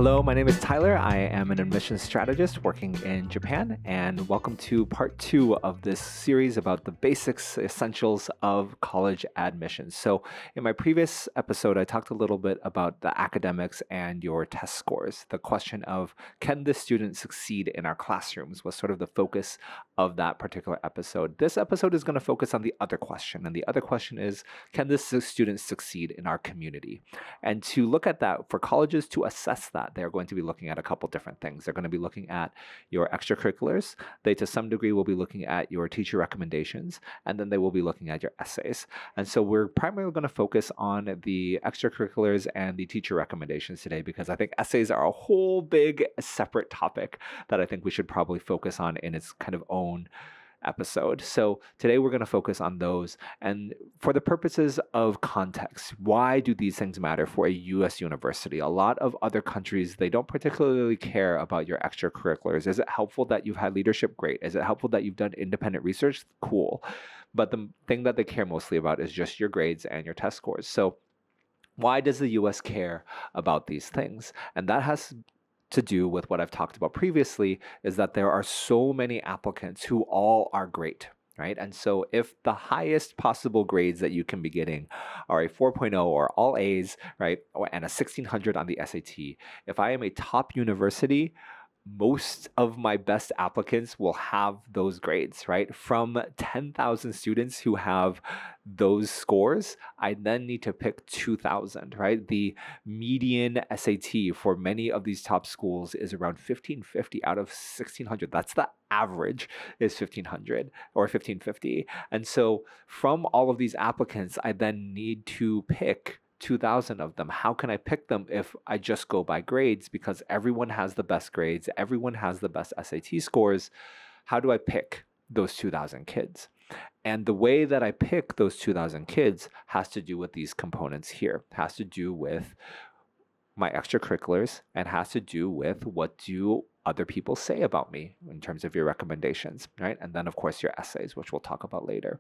Hello, my name is Tyler. I am an admissions strategist working in Japan, and welcome to part 2 of this series about the basics, essentials of college admissions. So, in my previous episode, I talked a little bit about the academics and your test scores. The question of can the student succeed in our classrooms was sort of the focus of that particular episode. This episode is going to focus on the other question, and the other question is can this student succeed in our community? And to look at that, for colleges to assess that, they're going to be looking at a couple different things. They're going to be looking at your extracurriculars. They, to some degree, will be looking at your teacher recommendations, and then they will be looking at your essays. And so we're primarily going to focus on the extracurriculars and the teacher recommendations today, because I think essays are a whole big separate topic that I think we should probably focus on in its kind of own episode. So today we're going to focus on those. And for the purposes of context, why do these things matter for a US university? A lot of other countries, they don't particularly care about your extracurriculars. Is it helpful that you've had leadership? Great. Is it helpful that you've done independent research? Cool. But the thing that they care mostly about is just your grades and your test scores. So why does the US care about these things? And that has to do with what I've talked about previously, is that there are so many applicants who all are great, right? And so if the highest possible grades that you can be getting are a 4.0 or all A's, right, and a 1600 on the SAT, if I am a top university, most of my best applicants will have those grades, right? From 10,000 students who have those scores, I then need to pick 2,000, right? The median SAT for many of these top schools is around 1550 out of 1600. That's the average is 1500 or 1550. And so from all of these applicants, I then need to pick 2,000 of them. How can I pick them if I just go by grades? Because everyone has the best grades, everyone has the best SAT scores. How do I pick those 2,000 kids? And the way that I pick those 2,000 kids has to do with these components here. It has to do with my extracurriculars and has to do with what do other people say about me in terms of your recommendations, right? And then, of course, your essays, which we'll talk about later.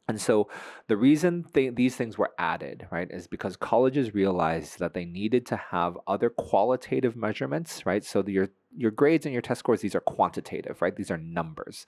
And so the reason these things were added, right, is because colleges realized that they needed to have other qualitative measurements, right? So your grades and your test scores, these are quantitative, right? These are numbers.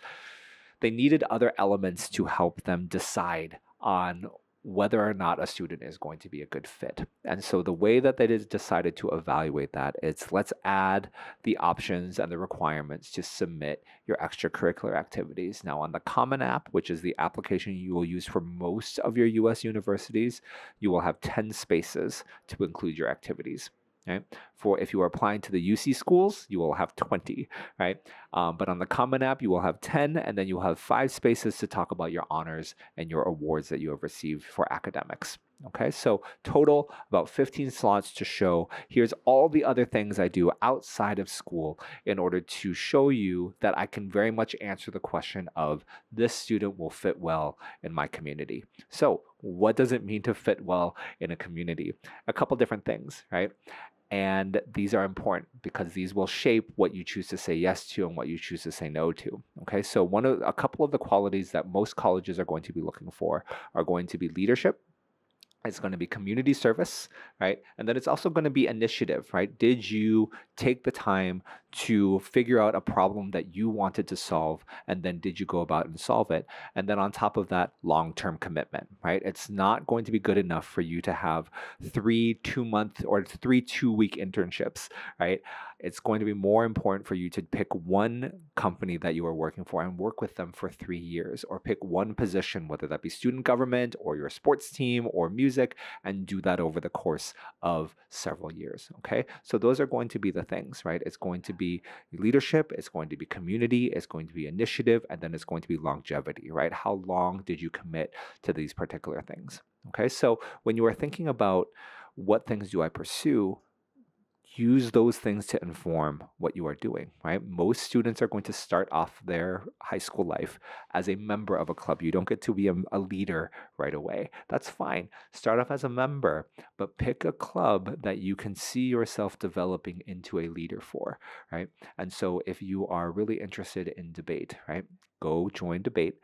They needed other elements to help them decide on whether or not a student is going to be a good fit. And so the way that they decided to evaluate that is let's add the options and the requirements to submit your extracurricular activities. Now on the Common App, which is the application you will use for most of your US universities, you will have 10 spaces to include your activities. Right? For if you are applying to the UC schools, you will have 20, right? But on the Common App, you will have 10, and then you'll have 5 spaces to talk about your honors and your awards that you have received for academics. Okay, so total about 15 slots to show here's all the other things I do outside of school in order to show you that I can very much answer the question of this student will fit well in my community. So what does it mean to fit well in a community? A couple different things, right? And these are important because these will shape what you choose to say yes to and what you choose to say no to. Okay, so a couple of the qualities that most colleges are going to be looking for are going to be leadership. It's going to be community service, right? And then it's also going to be initiative, right? Did you take the time to figure out a problem that you wanted to solve, and then did you go about and solve it? And then on top of that, long-term commitment, right? It's not going to be good enough for you to have 3 2-month or 3 2-week internships, right? It's going to be more important for you to pick one company that you are working for and work with them for 3 years, or pick one position, whether that be student government or your sports team or music, and do that over the course of several years. Okay, so those are going to be the things, right? It's going to be leadership, it's going to be community, it's going to be initiative, and then it's going to be longevity, right? How long did you commit to these particular things? Okay, so when you are thinking about what things do I pursue, use those things to inform what you are doing, right? Most students are going to start off their high school life as a member of a club. You don't get to be a leader right away. That's fine. Start off as a member, but pick a club that you can see yourself developing into a leader for, right? And so if you are really interested in debate, right, go join debate,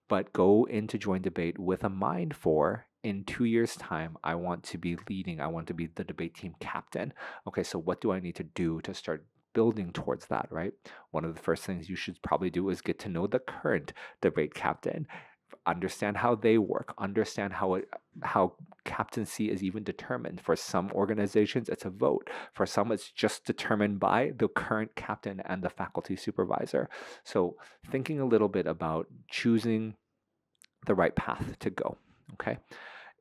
but go in to join debate with a mind for in 2 years' time, I want to be leading, I want to be the debate team captain. Okay, so what do I need to do to start building towards that, right? One of the first things you should probably do is get to know the current debate captain, understand how they work, understand how captaincy is even determined. For some organizations, it's a vote. For some, it's just determined by the current captain and the faculty supervisor. So thinking a little bit about choosing the right path to go, okay,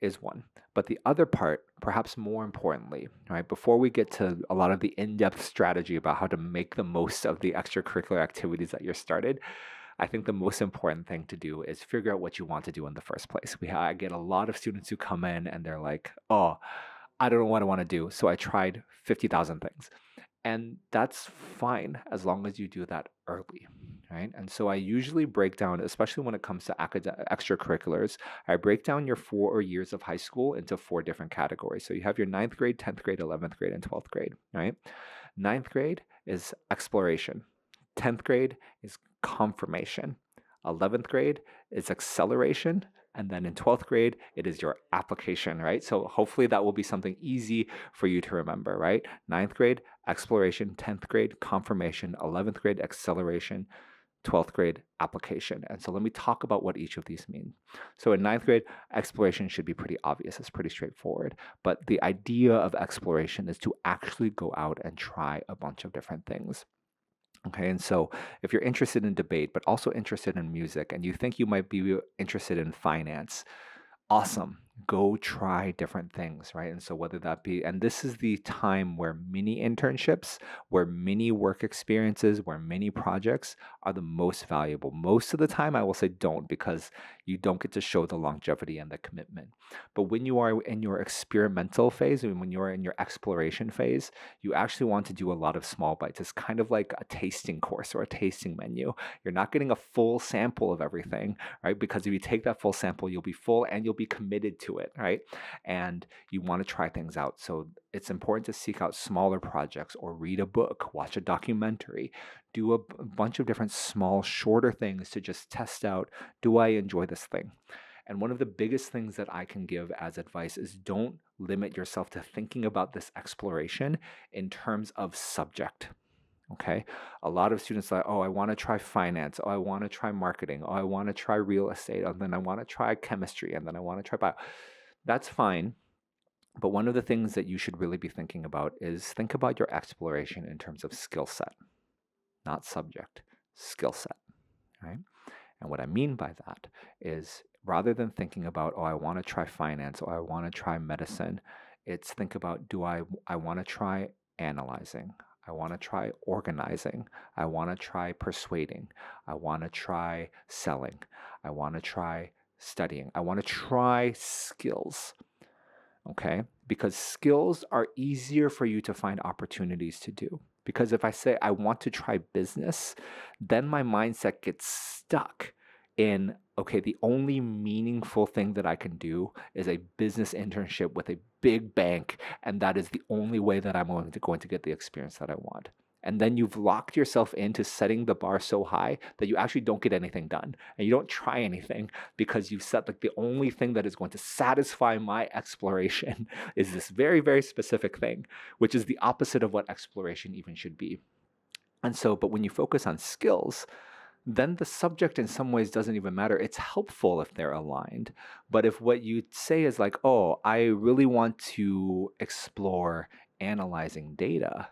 is one. But the other part, perhaps more importantly, right, before we get to a lot of the in-depth strategy about how to make the most of the extracurricular activities that you're started, I think the most important thing to do is figure out what you want to do in the first place. I get a lot of students who come in and they're like, oh, I don't know what I want to do, so I tried 50,000 things. And that's fine as long as you do that early, right? And so I usually break down, especially when it comes to extracurriculars, I break down your 4 years of high school into 4 different categories. So you have your 9th grade, 10th grade, 11th grade, and 12th grade, right? 9th grade is exploration. 10th grade is confirmation. 11th grade is acceleration. And then in 12th grade, it is your application, right? So hopefully that will be something easy for you to remember, right? 9th grade, exploration. 10th grade, confirmation. 11th grade, acceleration. 12th grade, application. And so let me talk about what each of these mean. So in 9th grade, exploration should be pretty obvious. It's pretty straightforward. But the idea of exploration is to actually go out and try a bunch of different things. Okay, and so if you're interested in debate, but also interested in music, and you think you might be interested in finance, awesome. Go try different things, right? And so whether that be, and this is the time where mini internships, where mini work experiences, where mini projects are the most valuable. Most of the time, I will say don't, because you don't get to show the longevity and the commitment. But when you are in your experimental phase, and when you're in your exploration phase, you actually want to do a lot of small bites. It's kind of like a tasting course or a tasting menu. You're not getting a full sample of everything, right? Because if you take that full sample, you'll be full and you'll be committed to it, right? And you want to try things out. So it's important to seek out smaller projects or read a book, watch a documentary, do a bunch of different small, shorter things to just test out, do I enjoy this thing? And one of the biggest things that I can give as advice is don't limit yourself to thinking about this exploration in terms of subject. Okay. A lot of students are like, oh, I want to try finance. Oh, I want to try marketing. Oh, I want to try real estate. And then I want to try chemistry. And then I want to try bio. That's fine. But one of the things that you should really be thinking about is think about your exploration in terms of skill set, not subject, skill set, right? And what I mean by that is rather than thinking about, oh, I want to try finance or I want to try medicine, it's think about, I want to try analyzing. I want to try organizing. I want to try persuading. I want to try selling. I want to try studying. I want to try skills. Okay? Because skills are easier for you to find opportunities to do. Because if I say I want to try business, then my mindset gets stuck in, okay, the only meaningful thing that I can do is a business internship with a big bank, and that is the only way that I'm going to get the experience that I want. And then you've locked yourself into setting the bar so high that you actually don't get anything done. And you don't try anything because you've set like the only thing that is going to satisfy my exploration is this very, very specific thing, which is the opposite of what exploration even should be. And so, but when you focus on skills, then the subject in some ways doesn't even matter. It's helpful if they're aligned. But if what you say is like, oh, I really want to explore analyzing data,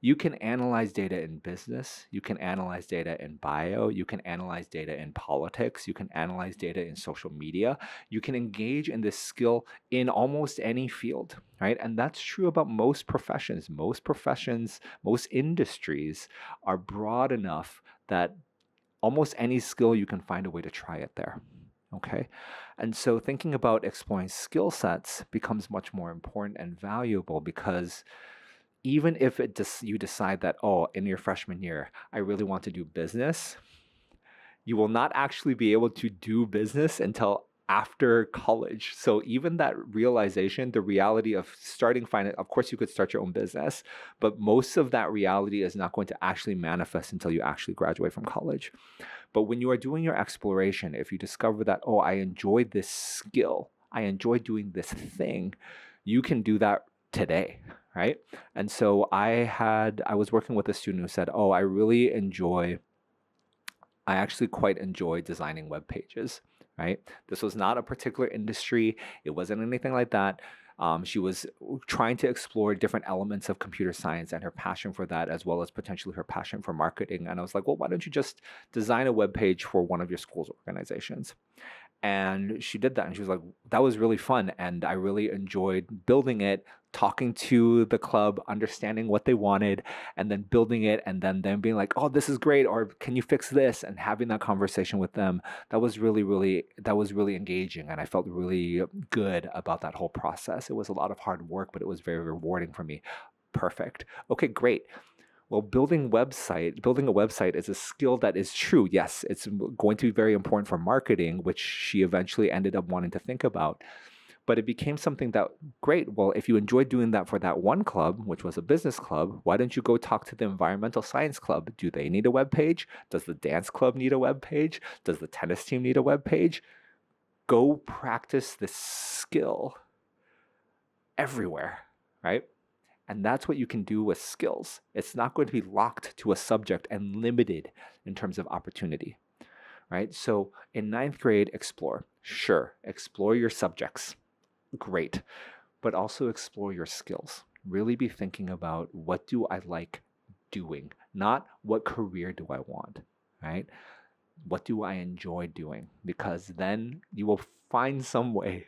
you can analyze data in business, you can analyze data in bio, you can analyze data in politics, you can analyze data in social media, you can engage in this skill in almost any field, right? And that's true about most professions. Most industries are broad enough that almost any skill you can find a way to try it there. Okay. And so thinking about exploring skill sets becomes much more important and valuable because even if you decide that, oh, in your freshman year, I really want to do business, you will not actually be able to do business until after college. So even that realization, the reality of starting finance, of course you could start your own business, but most of that reality is not going to actually manifest until you actually graduate from college. But when you are doing your exploration, if you discover that, oh, I enjoy this skill, I enjoy doing this thing, you can do that today, right? And so I was working with a student who said, "Oh, I actually quite enjoy designing web pages," right? This was not a particular industry, it wasn't anything like that. She was trying to explore different elements of computer science and her passion for that, as well as potentially her passion for marketing. And I was like, well, why don't you just design a web page for one of your school's organizations? And she did that, and she was like, that was really fun, and I really enjoyed building it, talking to the club, understanding what they wanted, and then building it, and then them being like, oh, this is great, or can you fix this, and having that conversation with them. That was really engaging, and I felt really good about that whole process. It was a lot of hard work, but it was very rewarding for me. Perfect. Okay, great. Well, building building a website is a skill that is true. Yes, it's going to be very important for marketing, which she eventually ended up wanting to think about. But it became something that, great. Well, if you enjoyed doing that for that one club, which was a business club, why don't you go talk to the environmental science club? Do they need a web page? Does the dance club need a web page? Does the tennis team need a web page? Go practice this skill everywhere, right? And that's what you can do with skills. It's not going to be locked to a subject and limited in terms of opportunity, right? So in ninth grade, explore. Sure, explore your subjects. Great. But also explore your skills. Really be thinking about, what do I like doing? Not what career do I want, right? What do I enjoy doing? Because then you will find some way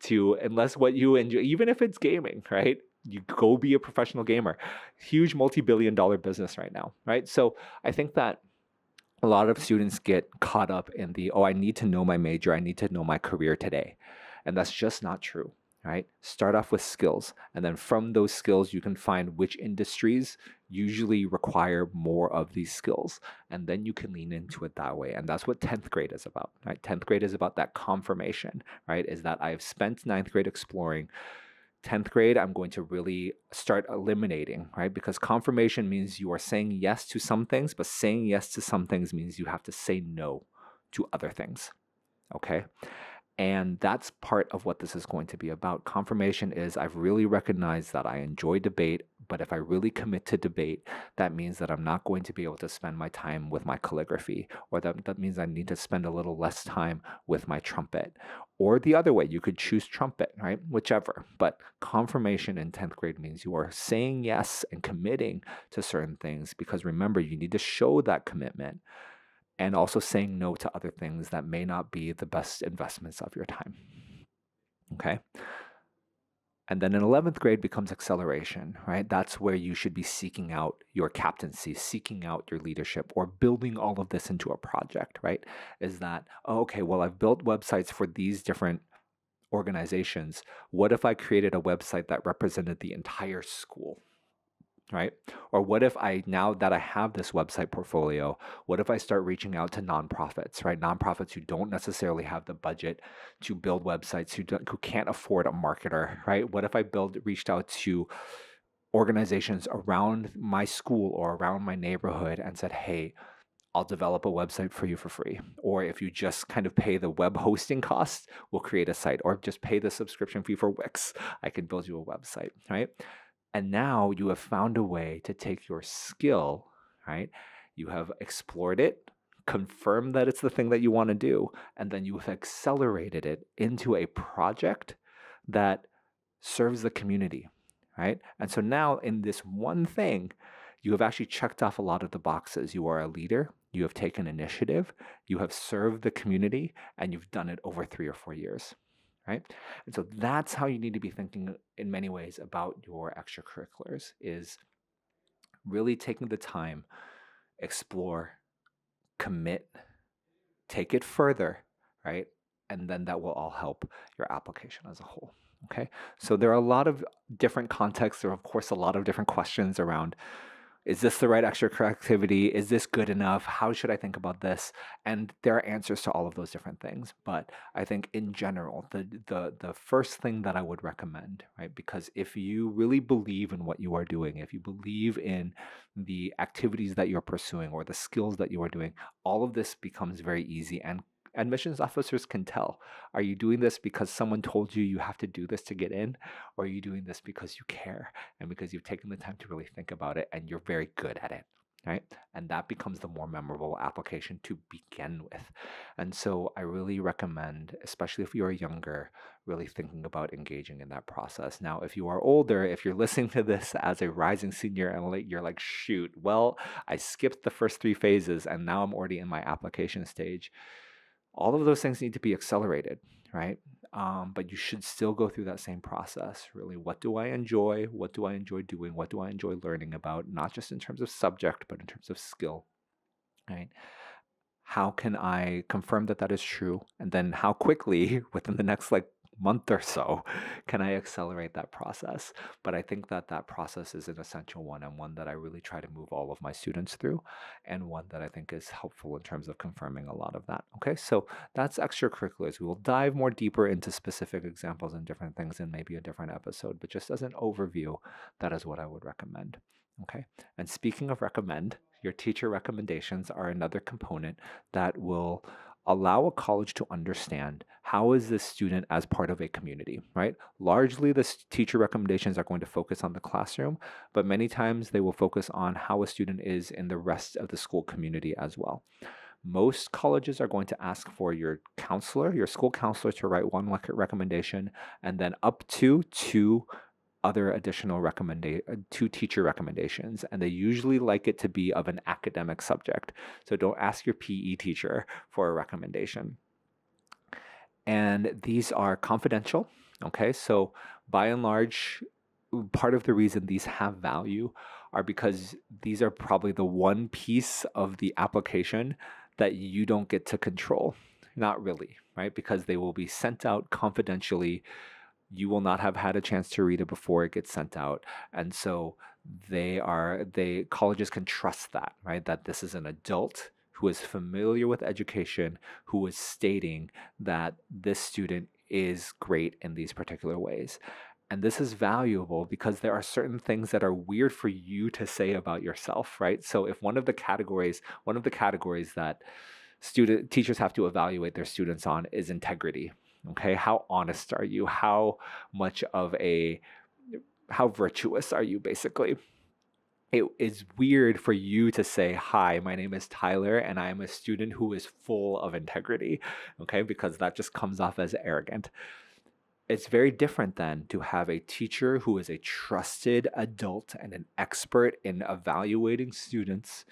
to, unless what you enjoy, even if it's gaming, right? You go be a professional gamer. Huge multi-billion-dollar business right now, right? So I think that a lot of students get caught up in the, oh, I need to know my major, I need to know my career today. And that's just not true, right? Start off with skills. And then from those skills, you can find which industries usually require more of these skills. And then you can lean into it that way. And that's what 10th grade is about, right? 10th grade is about that confirmation, right? Is that I've spent ninth grade exploring. 10th grade, I'm going to really start eliminating, right? Because confirmation means you are saying yes to some things, but saying yes to some things means you have to say no to other things, okay? And that's part of what this is going to be about. Confirmation is, I've really recognized that I enjoy debate, but if I really commit to debate, that means that I'm not going to be able to spend my time with my calligraphy, or that means I need to spend a little less time with my trumpet. Or the other way, you could choose trumpet, right? Whichever. But confirmation in 10th grade means you are saying yes and committing to certain things, because remember, you need to show that commitment, and also saying no to other things that may not be the best investments of your time. Okay. And then in 11th grade becomes acceleration, right? That's where you should be seeking out your captaincy, seeking out your leadership, or building all of this into a project, right? Is that, oh, okay, well, I've built websites for these different organizations. What if I created a website that represented the entire school? Right? Or what if now that I have this website portfolio, what if I start reaching out to nonprofits, right? Nonprofits who don't necessarily have the budget to build websites, who can't afford a marketer, right? What if I reached out to organizations around my school or around my neighborhood and said, hey, I'll develop a website for you for free. Or if you just kind of pay the web hosting costs, we'll create a site. Or just pay the subscription fee for Wix, I can build you a website, right? And now you have found a way to take your skill, right? You have explored it, confirmed that it's the thing that you want to do, and then you have accelerated it into a project that serves the community, right? And so now in this one thing, you have actually checked off a lot of the boxes. You are a leader, you have taken initiative, you have served the community, and you've done it over 3 or 4 years. Right? And so that's how you need to be thinking in many ways about your extracurriculars, is really taking the time, explore, commit, take it further, right? And then that will all help your application as a whole. Okay. So there are a lot of different contexts. There are, of course, a lot of different questions around, is this the right extracurricular activity? Is this good enough? How should I think about this? And there are answers to all of those different things. But I think in general, the first thing that I would recommend, right? Because if you really believe in what you are doing, if you believe in the activities that you're pursuing or the skills that you are doing, all of this becomes very easy and Admissions officers can tell. Are you doing this because someone told you you have to do this to get in? Or are you doing this because you care and because you've taken the time to really think about it and you're very good at it? Right? And that becomes the more memorable application to begin with. And so I really recommend, especially if you're younger, really thinking about engaging in that process. Now, if you are older, if you're listening to this as a rising senior and you're like, shoot, well, I skipped the first 3 phases and now I'm already in my application stage. All of those things need to be accelerated, right? But you should still go through that same process. Really, what do I enjoy? What do I enjoy doing? What do I enjoy learning about? Not just in terms of subject, but in terms of skill, right? How can I confirm that that is true? And then how quickly, within the next month or so, can I accelerate that process? But I think that that process is an essential one and one that I really try to move all of my students through, and one that I think is helpful in terms of confirming a lot of that. Okay, so that's extracurriculars. We will dive more deeper into specific examples and different things in maybe a different episode, but just as an overview, that is what I would recommend. Okay, and speaking of recommend, your teacher recommendations are another component that will allow a college to understand how is this student as part of a community, right? Largely, the teacher recommendations are going to focus on the classroom, but many times they will focus on how a student is in the rest of the school community as well. Most colleges are going to ask for your counselor, your school counselor, to write one recommendation, and then up to two other additional two teacher recommendations, and they usually like it to be of an academic subject. So don't ask your PE teacher for a recommendation. And these are confidential. Okay, so by and large, part of the reason these have value are because these are probably the one piece of the application that you don't get to control. Not really, right? Because they will be sent out confidentially. You will not have had a chance to read it before it gets sent out. And so colleges can trust that, right? That this is an adult who is familiar with education, who is stating that this student is great in these particular ways. And this is valuable because there are certain things that are weird for you to say about yourself, right? So if one of the categories that teachers have to evaluate their students on is integrity. Okay, how honest are you? How virtuous are you, basically? It is weird for you to say, hi, my name is Tyler, and I am a student who is full of integrity, okay? Because that just comes off as arrogant. It's very different then to have a teacher who is a trusted adult and an expert in evaluating students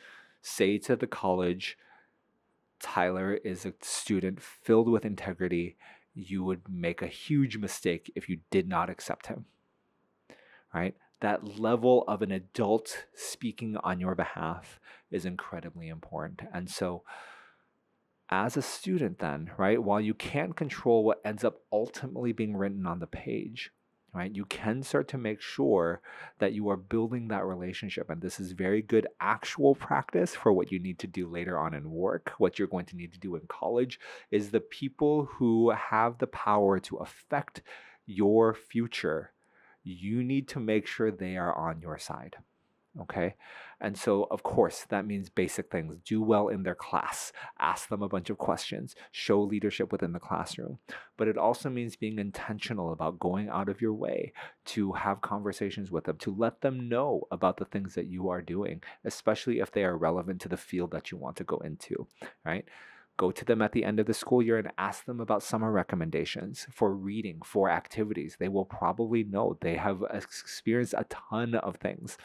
say to the college, Tyler is a student filled with integrity. You would make a huge mistake if you did not accept him, right? That level of an adult speaking on your behalf is incredibly important. And so as a student then, right, while you can't control what ends up ultimately being written on the page, right, you can start to make sure that you are building that relationship. And this is very good actual practice for what you need to do later on in work. What you're going to need to do in college is the people who have the power to affect your future, you need to make sure they are on your side. Okay. And so, of course, that means basic things. Do well in their class, ask them a bunch of questions, show leadership within the classroom. But it also means being intentional about going out of your way to have conversations with them, to let them know about the things that you are doing, especially if they are relevant to the field that you want to go into, right? Go to them at the end of the school year and ask them about summer recommendations for reading, for activities. They will probably know. They have experienced a ton of things.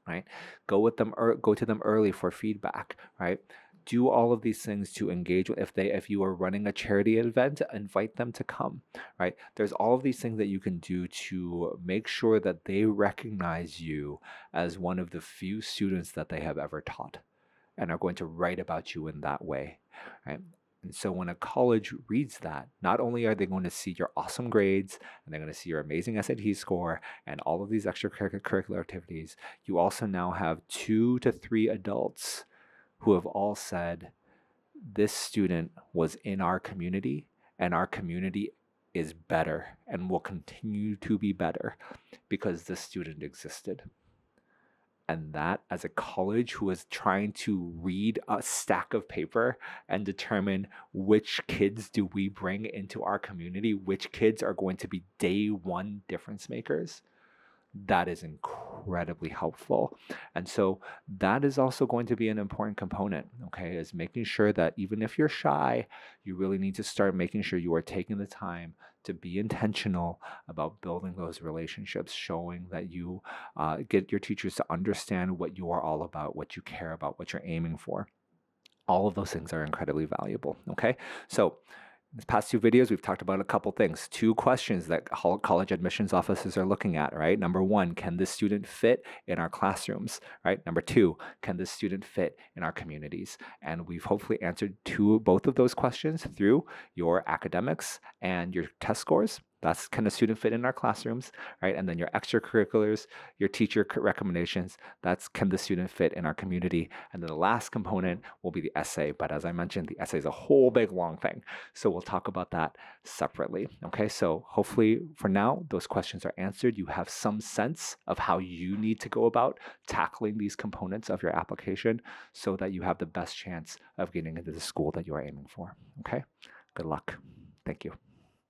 Right? Go to them early for feedback, right? Do all of these things to engage with. If you are running a charity event, invite them to come, right? There's all of these things that you can do to make sure that they recognize you as one of the few students that they have ever taught and are going to write about you in that way, right? And so when a college reads that, not only are they going to see your awesome grades and they're going to see your amazing SAT score and all of these extracurricular activities, you also now have 2 to 3 adults who have all said, this student was in our community and our community is better and will continue to be better because this student existed. And that, as a college who is trying to read a stack of paper and determine which kids do we bring into our community, which kids are going to be day one difference makers, that is incredibly helpful. And so that is also going to be an important component, okay, is making sure that even if you're shy, you really need to start making sure you are taking the time to be intentional about building those relationships, showing that you get your teachers to understand what you are all about, what you care about, what you're aiming for. All of those things are incredibly valuable, okay? So these past two videos, we've talked about a couple things. Two questions that college admissions offices are looking at, right? Number one, can this student fit in our classrooms, right? Number two, can this student fit in our communities? And we've hopefully answered both of those questions through your academics and your test scores. That's, can a student fit in our classrooms, right? And then your extracurriculars, your teacher recommendations, that's, can the student fit in our community? And then the last component will be the essay. But as I mentioned, the essay is a whole big long thing. So we'll talk about that separately. Okay, so hopefully for now, those questions are answered. You have some sense of how you need to go about tackling these components of your application so that you have the best chance of getting into the school that you are aiming for. Okay, good luck. Thank you.